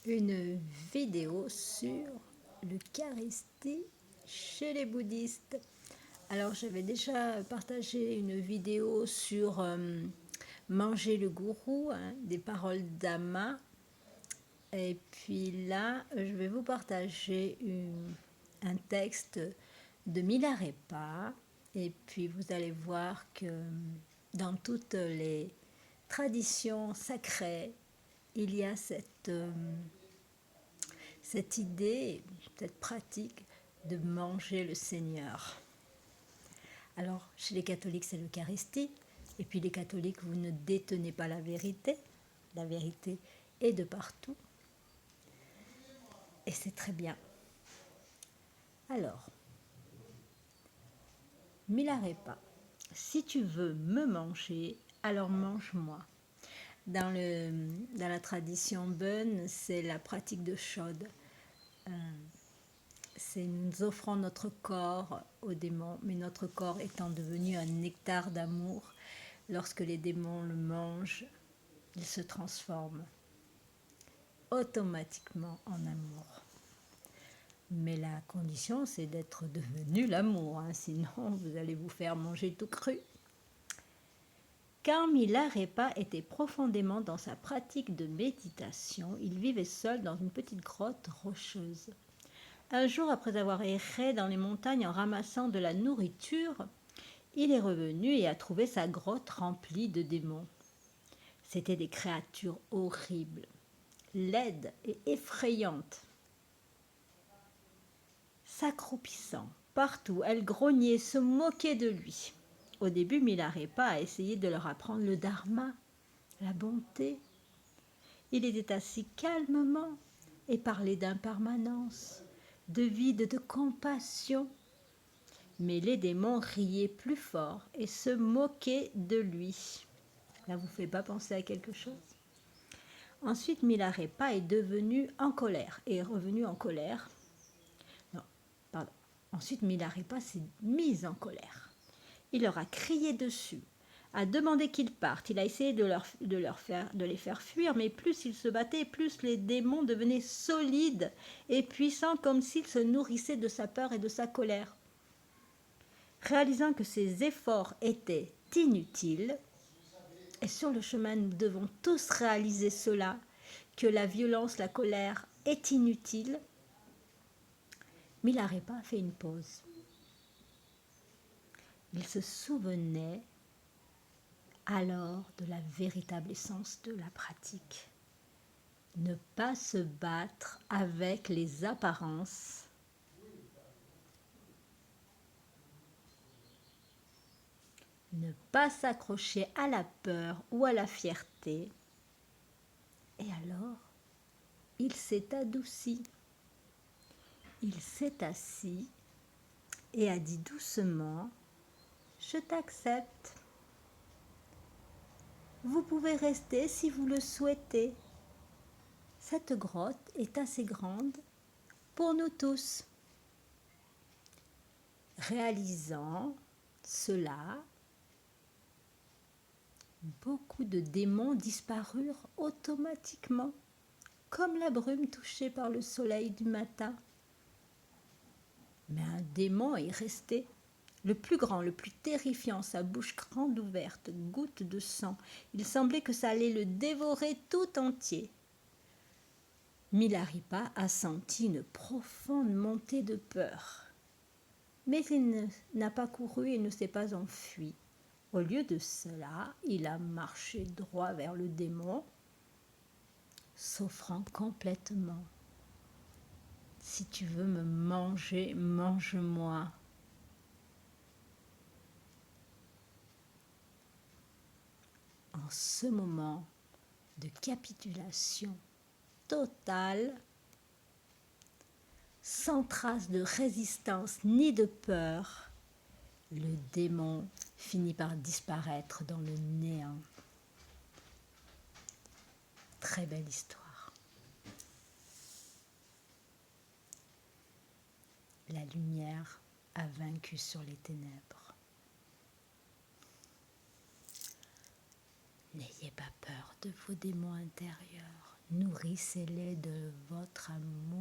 une vidéo sur l'Eucharistie chez les bouddhistes. Alors j'avais déjà partagé une vidéo sur manger le gourou, des paroles d'Ama. Et puis là, je vais vous partager un texte de Milarepa. Et puis vous allez voir que dans toutes les traditions sacrées, il y a cette idée, cette pratique de manger le Seigneur. Alors, chez les catholiques, c'est l'Eucharistie. Et puis les catholiques, vous ne détenez pas la vérité. La vérité est de partout. Et c'est très bien. Alors, Milarepa, si tu veux me manger, alors mange-moi. Dans la tradition Bön, c'est la pratique de Chod. C'est nous offrons notre corps aux démons, mais notre corps étant devenu un nectar d'amour, lorsque les démons le mangent, il se transforme automatiquement en amour. Mais la condition, c'est d'être devenu l'amour, sinon vous allez vous faire manger tout cru. Car Milarepa était profondément dans sa pratique de méditation, il vivait seul dans une petite grotte rocheuse. Un jour, après avoir erré dans les montagnes en ramassant de la nourriture, il est revenu et a trouvé sa grotte remplie de démons. C'étaient des créatures horribles, laides et effrayantes. S'accroupissant partout, elles grognaient, se moquaient de lui. Au début, Milarepa a essayé de leur apprendre le dharma, la bonté. Il était assis calmement et parlait d'impermanence, de vide, de compassion. Mais les démons riaient plus fort et se moquaient de lui. Là, vous ne fait pas penser à quelque chose? Ensuite, Milarepa est devenu en colère et est revenu en colère. Non, pardon. Ensuite, Milarepa s'est mise en colère. Il leur a crié dessus, a demandé qu'ils partent. Il a essayé de les faire fuir, mais plus ils se battaient, plus les démons devenaient solides et puissants, comme s'ils se nourrissaient de sa peur et de sa colère. Réalisant que ses efforts étaient inutiles, et sur le chemin nous devons tous réaliser cela, que la violence, la colère est inutile, Milarepa a fait une pause. Il se souvenait alors de la véritable essence de la pratique. Ne pas se battre avec les apparences, ne pas s'accrocher à la peur ou à la fierté. Et alors, il s'est adouci. Il s'est assis et a dit doucement « Je t'accepte. Vous pouvez rester si vous le souhaitez. Cette grotte est assez grande pour nous tous. » Réalisant cela, beaucoup de démons disparurent automatiquement, comme la brume touchée par le soleil du matin. Mais un démon est resté, le plus grand, le plus terrifiant, sa bouche grande ouverte, goutte de sang. Il semblait que ça allait le dévorer tout entier. Milarepa a senti une profonde montée de peur. Mais il n'a pas couru et ne s'est pas enfui. Au lieu de cela, il a marché droit vers le démon, s'offrant complètement. Si tu veux me manger, mange-moi. En ce moment de capitulation totale, sans trace de résistance ni de peur, le démon finit par disparaître dans le néant. Très belle histoire. La lumière a vaincu sur les ténèbres. N'ayez pas peur de vos démons intérieurs. Nourrissez-les de votre amour.